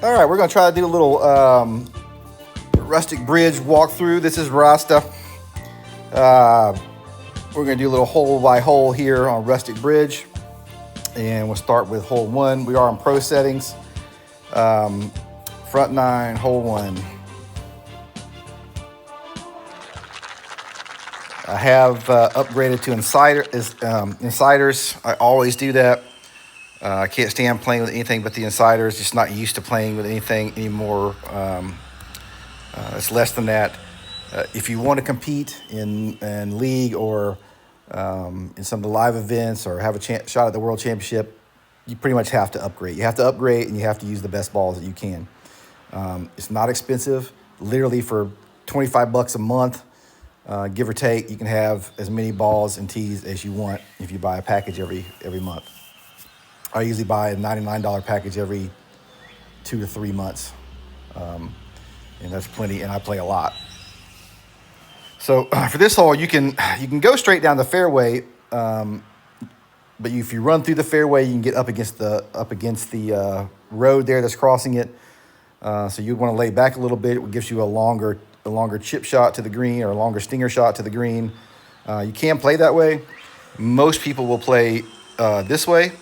All right, we're gonna try to do a little Rustic Bridge walkthrough. This is Rasta. We're gonna do a little hole by hole here on Rustic Bridge. And we'll start with hole 1. We are on pro settings. Front 9, hole 1. I have upgraded to insiders. I always do that. I can't stand playing with anything but the insiders. Just not used to playing with anything anymore. It's less than that. If you want to compete in league or in some of the live events or have a shot at the World Championship, you pretty much have to upgrade. You have to upgrade and you have to use the best balls that you can. It's not expensive. Literally for $25 a month, give or take, you can have as many balls and tees as you want if you buy a package every month. I usually buy a $99 package every 2 to 3 months. And that's plenty, and I play a lot. So for this hole, you can go straight down the fairway, but if you run through the fairway, you can get up against the road there that's crossing it. So you want to lay back a little bit. It gives you a longer chip shot to the green or a longer stinger shot to the green. You can play that way. Most people will play this way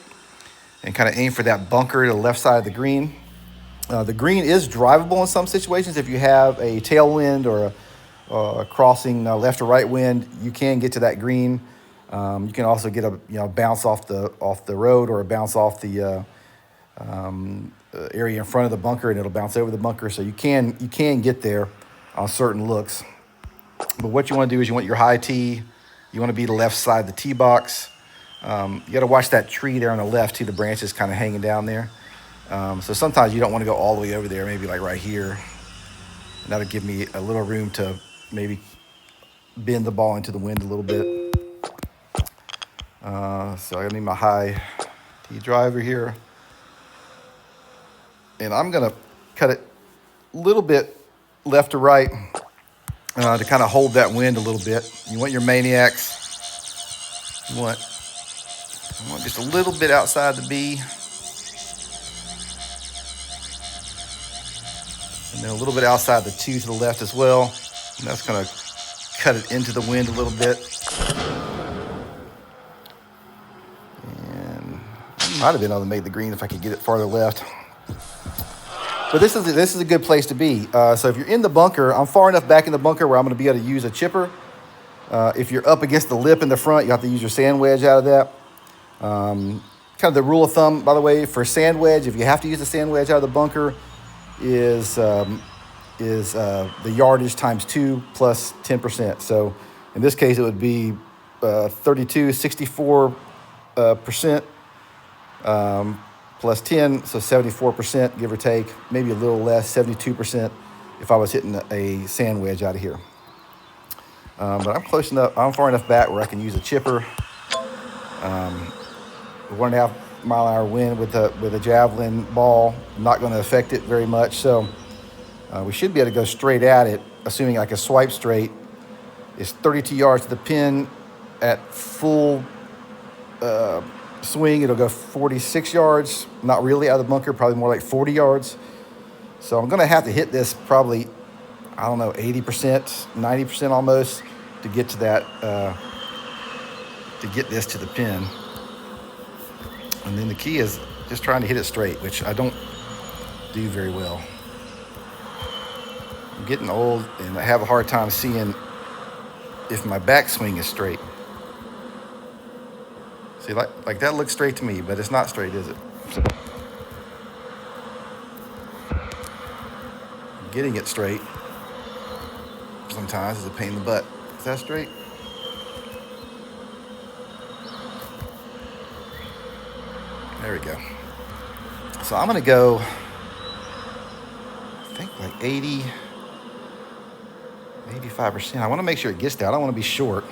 and kind of aim for that bunker to the left side of the green. The green is drivable in some situations. If you have a tailwind or a crossing left or right wind, you can get to that green. You can also get a bounce off the road or a bounce off the area in front of the bunker, and it'll bounce over the bunker. So you can get there on certain looks. But what you want to do is you want your high tee. You want to be the left side of the tee box. You got to watch that tree there on the left too. The branches kind of hanging down there. So sometimes you don't want to go all the way over there. Maybe like right here. And that'll give me a little room to maybe bend the ball into the wind a little bit. So I need my high tee driver here. And I'm going to cut it a little bit left to right to kind of hold that wind a little bit. You want your maniacs. You want just a little bit outside the B. And then a little bit outside the 2 to the left as well. And that's going to cut it into the wind a little bit. And I might have been able to make the green if I could get it farther left. But this is a good place to be. So if you're in the bunker, I'm far enough back in the bunker where I'm going to be able to use a chipper. If you're up against the lip in the front, you have to use your sand wedge out of that. Kind of the rule of thumb, by the way, for sand wedge, if you have to use the sand wedge out of the bunker, is the yardage times 2 plus 10%. So in this case, it would be 64% plus 10, so 74%, give or take, maybe a little less, 72% if I was hitting a sand wedge out of here. But I'm close enough, I'm far enough back where I can use a chipper. 1.5 mile an hour wind with a javelin ball, not going to affect it very much. So we should be able to go straight at it, assuming I can swipe straight. It's 32 yards to the pin at full swing. It'll go 46 yards, not really out of the bunker, probably more like 40 yards. So I'm going to have to hit this probably, I don't know, 80%, 90% almost to get to that, to get this to the pin. And then the key is just trying to hit it straight, which I don't do very well. I'm getting old and I have a hard time seeing if my backswing is straight. See, like that looks straight to me, but it's not straight, is it? So, getting it straight sometimes is a pain in the butt. Is that straight? There we go. So I'm going to go, I think like 80, 85%. I want to make sure it gets there. I don't want to be short.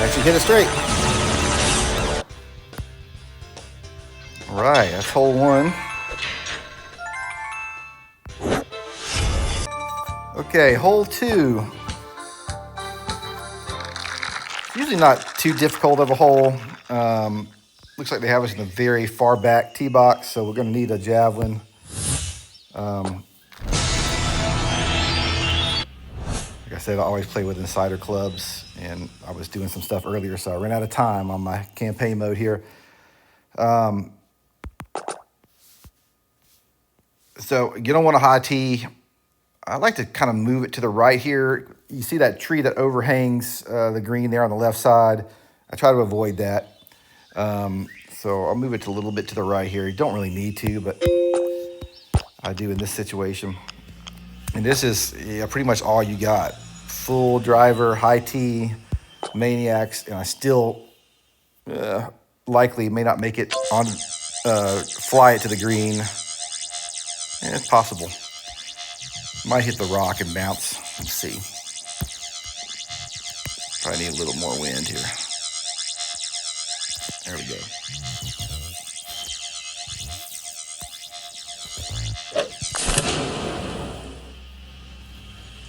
Actually hit it straight. All right, that's hole 1. Okay, hole 2. Usually usually not too difficult of a hole. Looks like they have us in the very far back tee box, so we're going to need a javelin. Like I said, I always play with insider clubs, and I was doing some stuff earlier, so I ran out of time on my campaign mode here. So you don't want a high tee. I like to kind of move it to the right here. You see that tree that overhangs the green there on the left side. I try to avoid that. So I'll move it a little bit to the right here. You don't really need to, but I do in this situation. And this is pretty much all you got. Full driver, high tee, maniacs, and I still likely may not make it on, fly it to the green. Yeah, it's possible. Might hit the rock and bounce. Let's see. Probably need a little more wind here. There we go.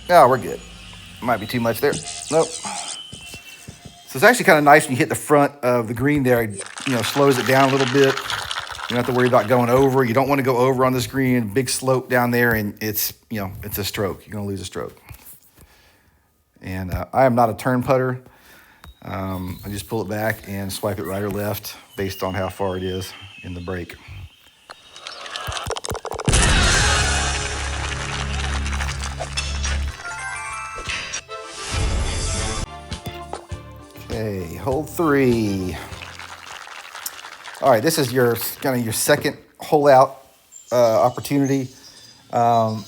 Oh, we're good. Might be too much there. Nope. So it's actually kind of nice when you hit the front of the green there. Slows it down a little bit. You don't have to worry about going over. You don't want to go over on this green. Big slope down there, and it's a stroke. You're going to lose a stroke. And I am not a turn putter. I just pull it back and swipe it right or left based on how far it is in the break. Okay, hole 3. All right, this is your second hole out opportunity. Depending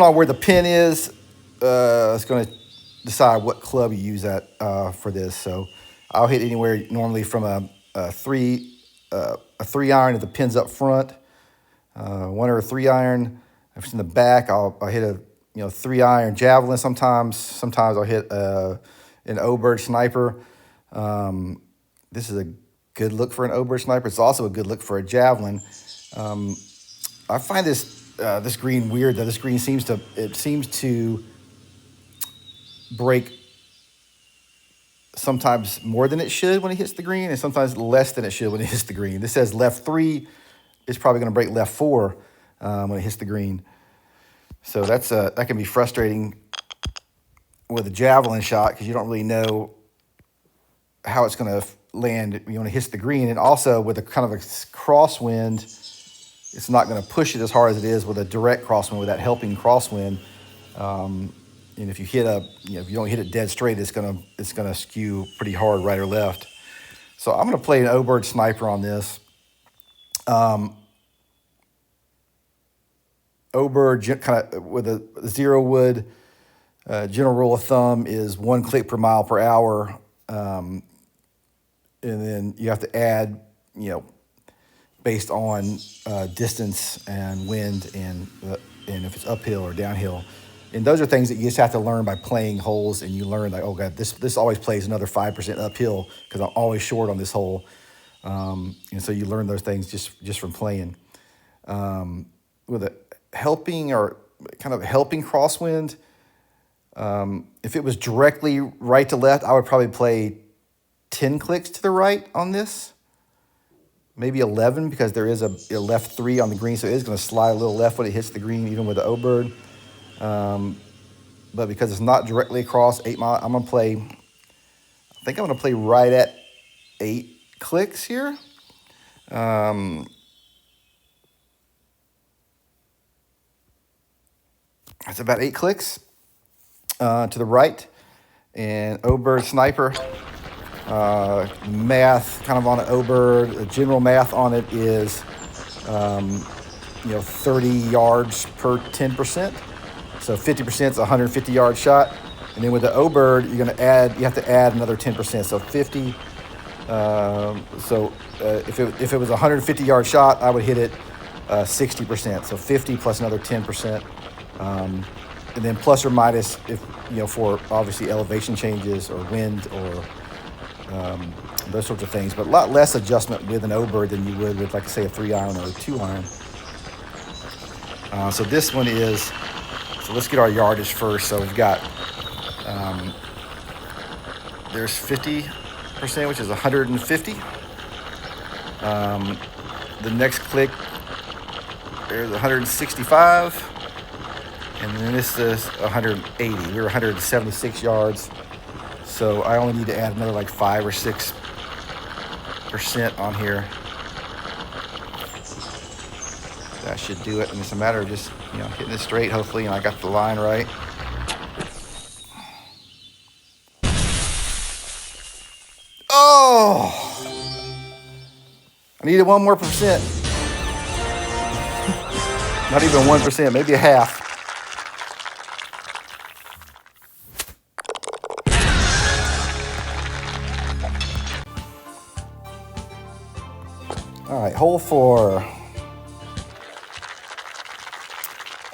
on where the pin is, it's going to decide what club you use that for this. So I'll hit anywhere normally from a 3 iron if the pin's up front, 1 or a 3 iron. If it's in the back, I'll hit a 3 iron javelin sometimes. I'll hit an O-bird sniper. This is a good look for an O-bird sniper. It's also a good look for a javelin. I find this green weird, though. This green seems to break sometimes more than it should when it hits the green, and sometimes less than it should when it hits the green. This says left 3. It's probably going to break left 4 when it hits the green. So that can be frustrating with a javelin shot because you don't really know how it's going to land when it hits the green. And also with a kind of a crosswind, it's not going to push it as hard as it is with a direct crosswind, with that helping crosswind. And if you if you don't hit it dead straight, it's gonna skew pretty hard right or left. So I'm gonna play an O-bird sniper on this. O-bird kind of with a 0 wood. General rule of thumb is 1 click per mile per hour, and then you have to add, based on distance and wind and if it's uphill or downhill. And those are things that you just have to learn by playing holes, and you learn like, oh God, this always plays another 5% uphill because I'm always short on this hole. And so you learn those things just from playing. With a helping or kind of helping crosswind, if it was directly right to left, I would probably play 10 clicks to the right on this. Maybe 11 because there is a left 3 on the green, so it is going to slide a little left when it hits the green, even with the O-bird. But because it's not directly across 8 mile, I'm going to play right at 8 clicks here. That's about 8 clicks to the right. And O-bird sniper. Math kind of on an O-bird, the general math on it is 30 yards per 10%. So 50% is a 150-yard shot. And then with the O-bird, you have to add another 10%. So 50. If it was a 150-yard shot, I would hit it 60%. So 50 plus another 10%. And then plus or minus for obviously elevation changes or wind or those sorts of things, but a lot less adjustment with an O-bird than you would with, like, say, a 3 iron or a 2 iron. So this one is, so let's get our yardage first. So we've got There's 50%, which is 150. The next click, there's 165. And then this is 180. We were 176 yards. So I only need to add another like 5 or 6% on here. That should do it. And it's a matter of just, hitting it straight, hopefully, and I got the line right. Oh! I needed 1 more percent. Not even 1%, maybe a half. All right, hole 4.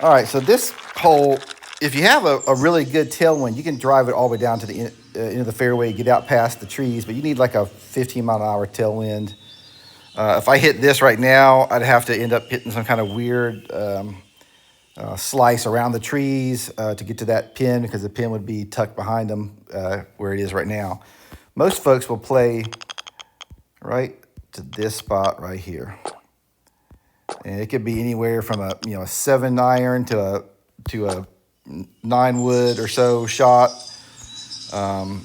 All right, so this hole, if you have a really good tailwind, you can drive it all the way down to the end of the fairway, get out past the trees, but you need like a 15-mile-an-hour tailwind. If I hit this right now, I'd have to end up hitting some kind of weird slice around the trees to get to that pin, because the pin would be tucked behind them where it is right now. Most folks will play right to this spot right here. And it could be anywhere from a 7-iron to a 9-wood or so shot to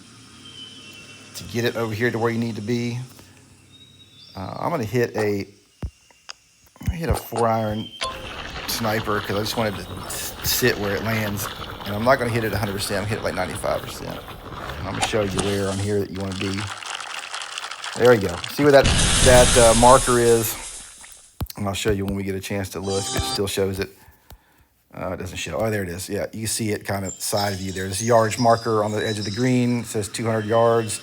get it over here to where you need to be. I'm gonna hit a 4-iron sniper because I just wanted to sit where it lands, and I'm not gonna hit it 100%. I'm gonna hit it like 95%. And I'm gonna show you where on here that you want to be. There you go. See where that marker is? And I'll show you when we get a chance to look. It still shows it. It doesn't show. Oh, there it is. Yeah, you see it kind of side of you there. There's a yardage marker on the edge of the green. It says 200 yards.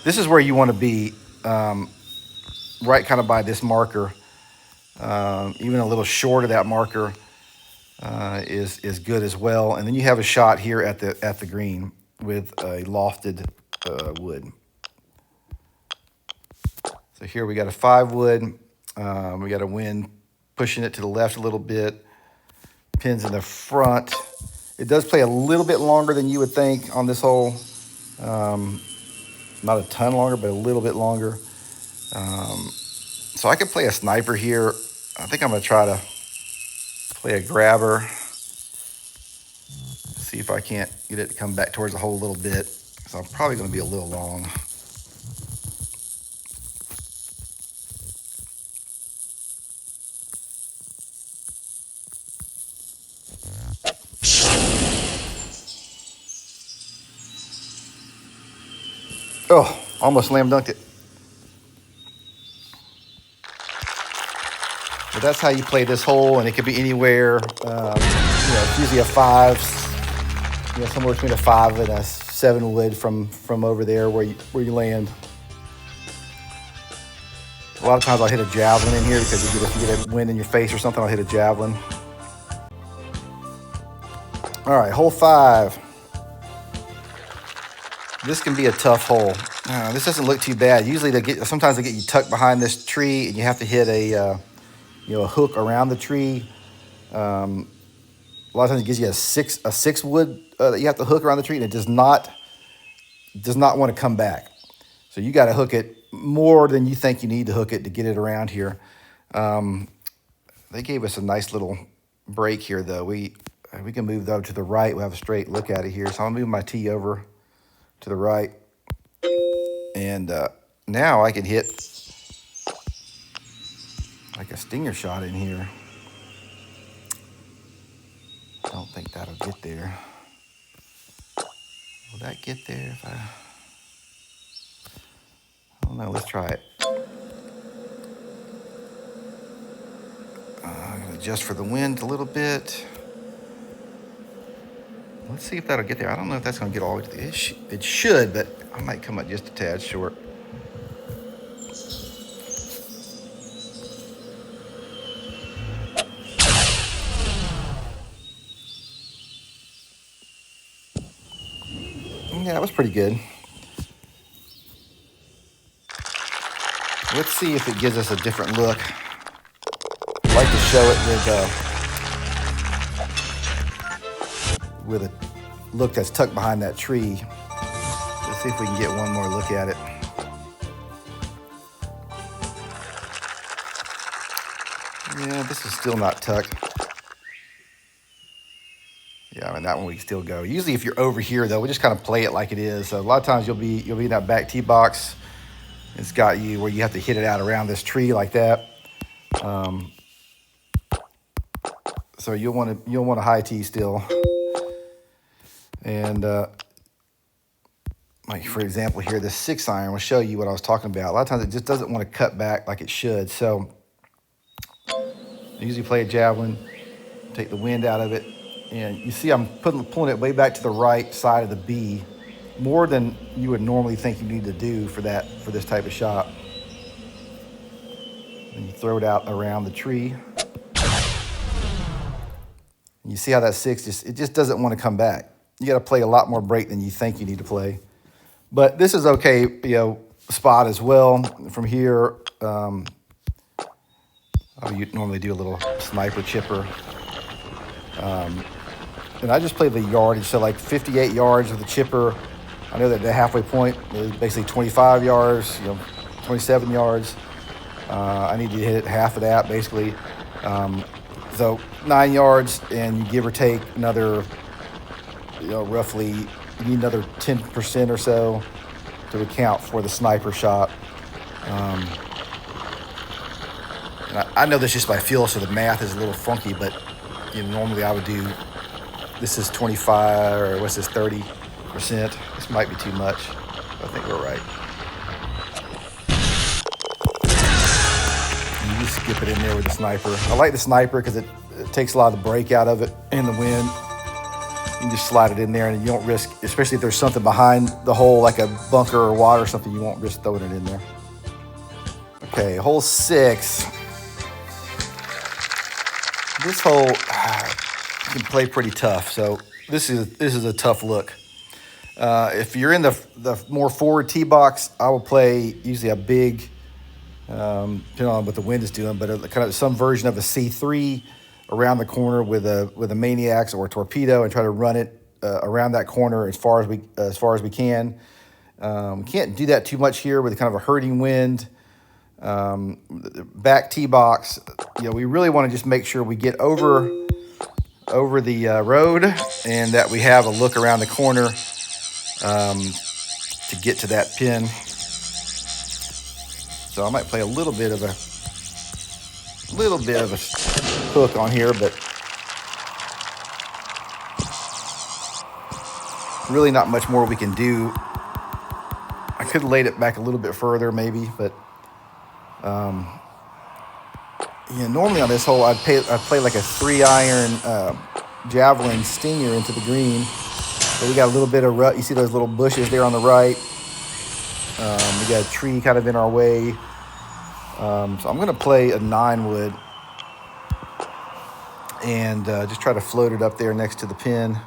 This is where you want to be, right kind of by this marker. Even a little short of that marker is good as well. And then you have a shot here at the green with a lofted wood. So here we got a 5-wood. We got a wind pushing it to the left a little bit. Pins in the front. It does play a little bit longer than you would think on this hole. Not a ton longer, but a little bit longer. So I could play a sniper here. I think I'm going to try to play a grabber. See if I can't get it to come back towards the hole a little bit. So I'm probably going to be a little long. Oh, almost slam dunked it. But that's how you play this hole, and it could be anywhere. It's usually a 5, somewhere between a 5 and a 7-wood from over there where you land. A lot of times I'll hit a javelin in here because if you get a wind in your face or something, I'll hit a javelin. All right, hole 5. This can be a tough hole. This doesn't look too bad. Usually sometimes they get you tucked behind this tree, and you have to hit a hook around the tree. A lot of times it gives you a 6-wood that you have to hook around the tree, and it does not want to come back. So you got to hook it more than you think you need to hook it to get it around here. They gave us a nice little break here, though. We can move though to the right. We'll have a straight look at it here. So I'm gonna move my tee over to the right, and now I can hit like a stinger shot in here. I don't think that'll get there. Will that get there if I don't know, let's try it. I'm gonna adjust for the wind a little bit. Let's see if that'll get there. I don't know if that's gonna get all the way to the edge. It should, but I might come up just a tad short. Yeah, that was pretty good. Let's see if it gives us a different look. I'd like to show it with a look that's tucked behind that tree. Let's see if we can get one more look at it. Yeah, this is still not tucked. Yeah, I mean, that one we can still go. Usually if you're over here though, we just kind of play it like it is. So a lot of times you'll be in that back tee box. It's got you where you have to hit it out around this tree like that. So you'll want a high tee still. And like for example here, this 6-iron will show you what I was talking about. A lot of times it just doesn't want to cut back like it should. So I usually play a javelin, take the wind out of it. And you see I'm pulling it way back to the right side of the B, more than you would normally think you need to do for this type of shot. And you throw it out around the tree. And you see how that 6 just doesn't want to come back. You got to play a lot more break than you think you need to play. But this is okay, spot as well. From here, I would normally do a little sniper chipper. And I just play the yardage, so like 58 yards with the chipper. I know that the halfway point is basically 25 yards, 27 yards. I need to hit half of that basically. So 9 yards, and you give or take another, roughly, you need another 10% or so to account for the sniper shot. And I know this just by feel, so the math is a little funky, but normally I would do, this is 25, or what's this, 30%. This might be too much. I think we're right. You just skip it in there with the sniper. I like the sniper because it takes a lot of the break out of it in the wind. You can just slide it in there, and you don't risk, especially if there's something behind the hole, like a bunker or water or something, you won't risk throwing it in there. Okay, hole 6. This hole can play pretty tough, so this is a tough look. If you're in the more forward tee box, I will play usually a big, depending on what the wind is doing, but kind of some version of a C3 around the corner with a Maniacs or a Torpedo, and try to run it around that corner as far as we can. We can't do that too much here with kind of a hurting wind. Back tee box, we really want to just make sure we get over the road, and that we have a look around the corner to get to that pin. So I might play a little bit of a hook on here, but really not much more we can do. I could have laid it back a little bit further maybe, but normally on this hole I'd play like a 3-iron javelin stinger into the green. But we got a little bit of rut. You see those little bushes there on the right. We got a tree kind of in our way. So I'm going to play a 9-wood and just try to float it up there next to the pin.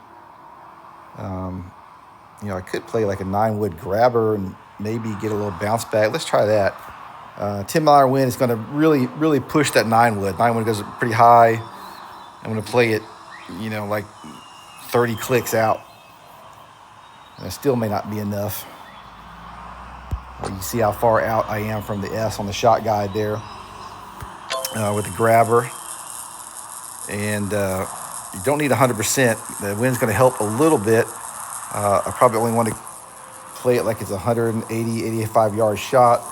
I could play like a 9-wood grabber and maybe get a little bounce back. Let's try that. 10-mile wind is going to really, really push that 9-wood. 9-wood goes pretty high. I'm going to play it, like 30 clicks out. And it still may not be enough. You see how far out I am from the S on the shot guide there with the grabber. And you don't need 100%. The wind's going to help a little bit. I probably only want to play it like it's a 180, 85 yard shot.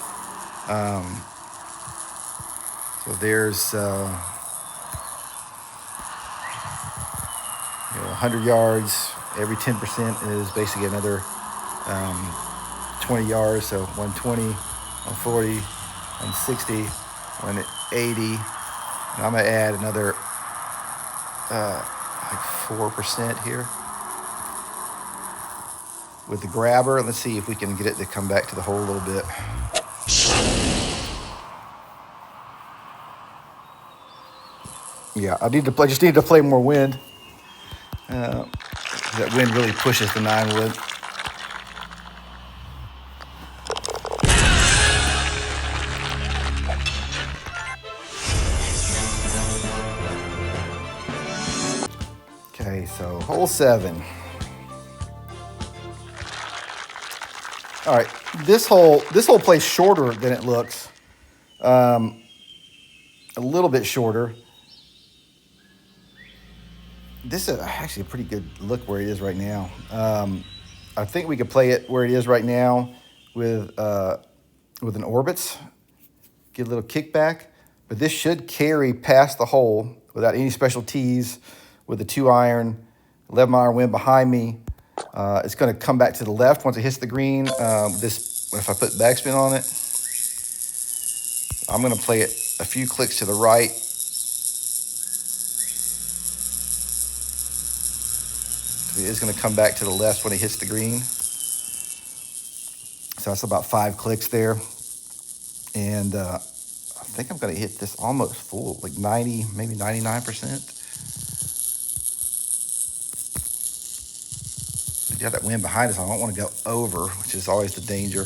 So there's 100 yards. Every 10% is basically another 20 yards. So 120, 140, 160, 180. And I'm going to add another like 4% here with the grabber. Let's see if we can get it to come back to the hole a little bit. Yeah, I just need to play more wind. That wind really pushes the 9-wood. Okay, so hole 7. All right, this hole plays shorter than it looks. A little bit shorter. This is actually a pretty good look where it is right now. I think we could play it where it is right now with an orbits, get a little kickback, but this should carry past the hole without any special tees with the 2-iron, 11-mile wind behind me. It's going to come back to the left once it hits the green. If I put backspin on it, I'm going to play it a few clicks to the right. It is going to come back to the left when it hits the green. So that's about 5 clicks there. And I think I'm going to hit this almost full, like 90, maybe 99%. You have that wind behind us. I don't want to go over, which is always the danger.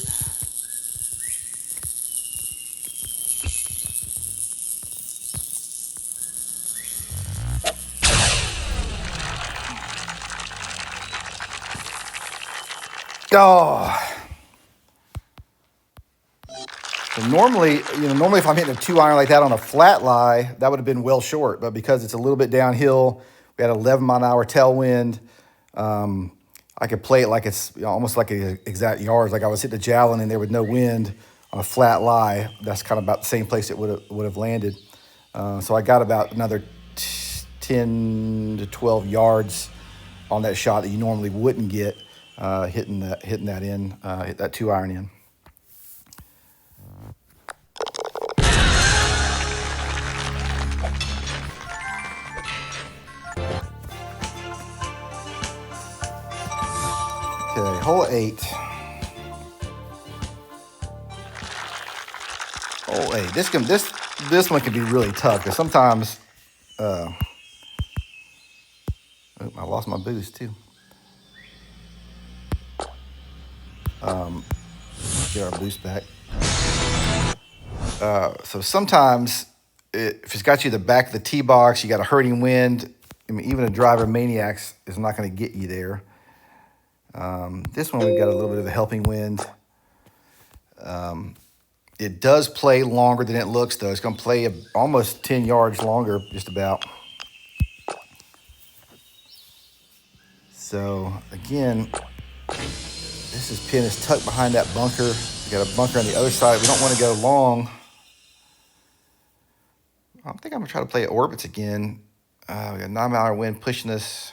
Oh. So normally if I'm hitting a 2-iron like that on a flat lie, that would have been well short. But because it's a little bit downhill, we had 11-mile-an-hour tailwind. I could play it like it's almost like exact yards, like I was hitting a javelin in there with no wind on a flat lie. That's kind of about the same place it would have landed. So I got about another 10 to 12 yards on that shot that you normally wouldn't get hitting that hit that 2-iron in. Okay, hole 8. Hole 8. This one can be really tough because sometimes I lost my boost too. Get our boost back. So sometimes if it's got you the back of the tee box, you got a hurting wind. I mean, even a driver maniacs is not going to get you there. This one we've got a little bit of a helping wind. It does play longer than it looks, though. It's going to play almost 10 yards longer, just about. So, again, this pin is tucked behind that bunker. We got a bunker on the other side. We don't want to go long. I think I'm going to try to play orbits again. We got a 9-mile wind pushing us.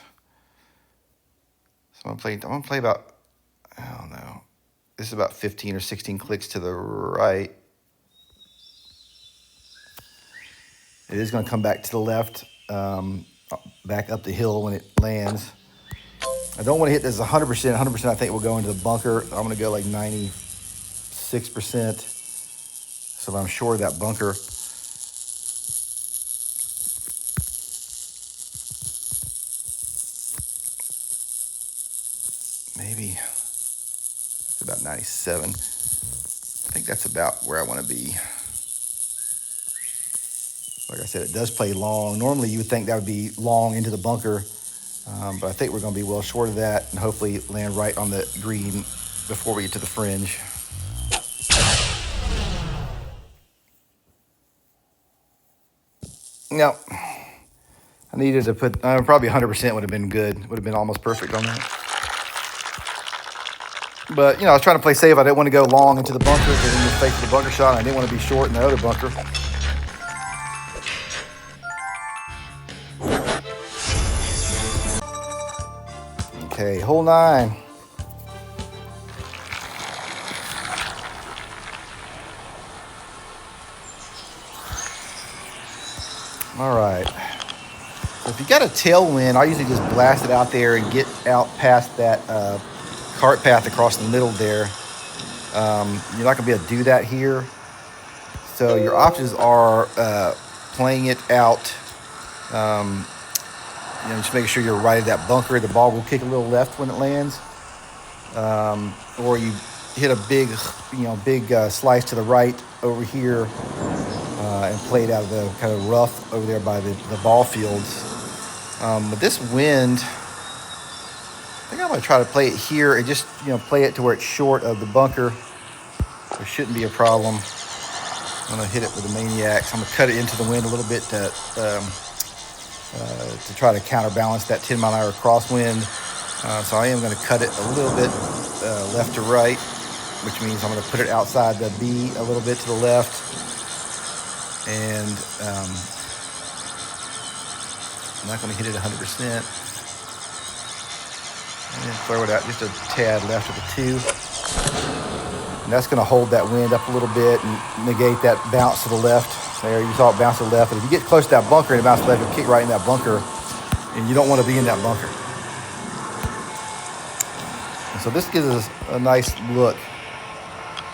So I'm going to play about, I don't know. This is about 15 or 16 clicks to the right. It is going to come back to the left, back up the hill when it lands. I don't want to hit this 100%. 100% I think will go into the bunker. I'm going to go like 96%. So I'm sure of that bunker. Maybe it's about 97. I think that's about where I want to be. Like I said, it does play long. Normally you would think that would be long into the bunker, but I think we're going to be well short of that and hopefully land right on the green before we get to the fringe. No, I needed to put, probably 100% would have been good. Would have been almost perfect on that. But, I was trying to play safe. I didn't want to go long into the bunker because then you fake the bunker shot. And I didn't want to be short in the other bunker. Okay, hole 9. All right. So if you got a tailwind, I usually just blast it out there and get out past that cart path across the middle there. You're not going to be able to do that here. So your options are playing it out. Just making sure you're right at that bunker. The ball will kick a little left when it lands. Or you hit a big slice to the right over here and play it out of the kind of rough over there by the ball fields. But this wind, I think I'm going to try to play it here and just, play it to where it's short of the bunker. There shouldn't be a problem. I'm going to hit it with a maniac. So I'm going to cut it into the wind a little bit to try to counterbalance that 10-mile-an-hour crosswind. So I am going to cut it a little bit left to right, which means I'm going to put it outside the B a little bit to the left. And I'm not going to hit it 100%. And throw it out just a tad left of the 2. And that's going to hold that wind up a little bit and negate that bounce to the left. There, you saw it bounce to the left. But if you get close to that bunker and it bounces left, you'll kick right in that bunker. And you don't want to be in that bunker. And so this gives us a nice look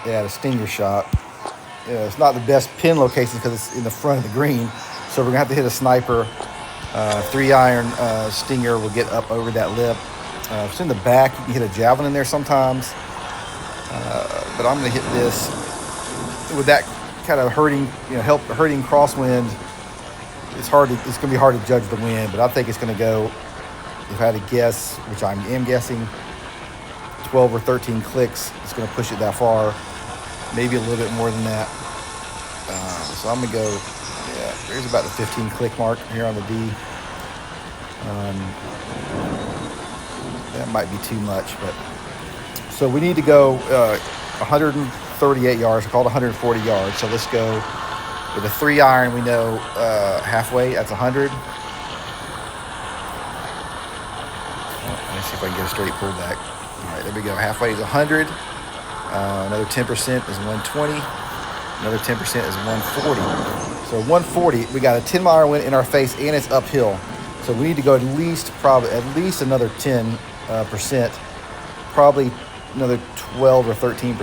at a stinger shot. It's not the best pin location because it's in the front of the green. So we're going to have to hit a sniper. 3-iron stinger will get up over that lip. If it's in the back, you can hit a javelin in there sometimes. But I'm going to hit this with that kind of hurting crosswind. It's going to be hard to judge the wind, but I think it's going to go, if I had to guess, which I am guessing, 12 or 13 clicks. It's going to push it that far, maybe a little bit more than that. So I'm going to go, there's about the 15 click mark here on the D. That might be too much, but so we need to go 138 yards. I called 140 yards. So let's go with a 3-iron. We know halfway. That's 100. Let's see if I can get a straight pullback. All right, there we go. Halfway is 100. Another 10% is 120. Another 10% is 140. So 140. We got a 10-mile wind in our face, and it's uphill. So we need to go at least another 10%, probably another 12 or 13%.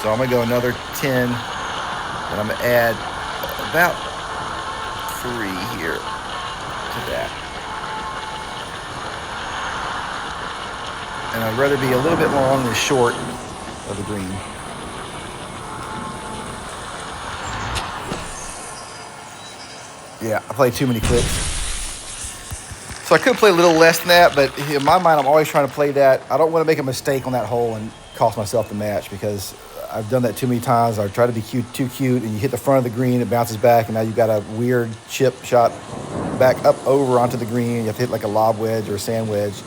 So I'm going to go another 10, and I'm going to add about 3 here to that. And I'd rather be a little bit long than short of the green. Yeah, I played too many clicks. So I could play a little less than that, but in my mind, I'm always trying to play that. I don't want to make a mistake on that hole and cost myself the match because I've done that too many times. I try to be too cute, and you hit the front of the green, it bounces back, and now you've got a weird chip shot back up over onto the green. You have to hit like a lob wedge or a sand wedge,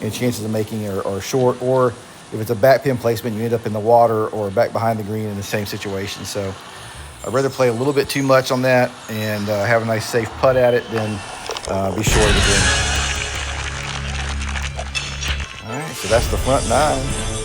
and chances of making are short. Or if it's a back pin placement, you end up in the water or back behind the green in the same situation. So I'd rather play a little bit too much on that and have a nice safe putt at it than be short of the green. All right, so that's the front 9.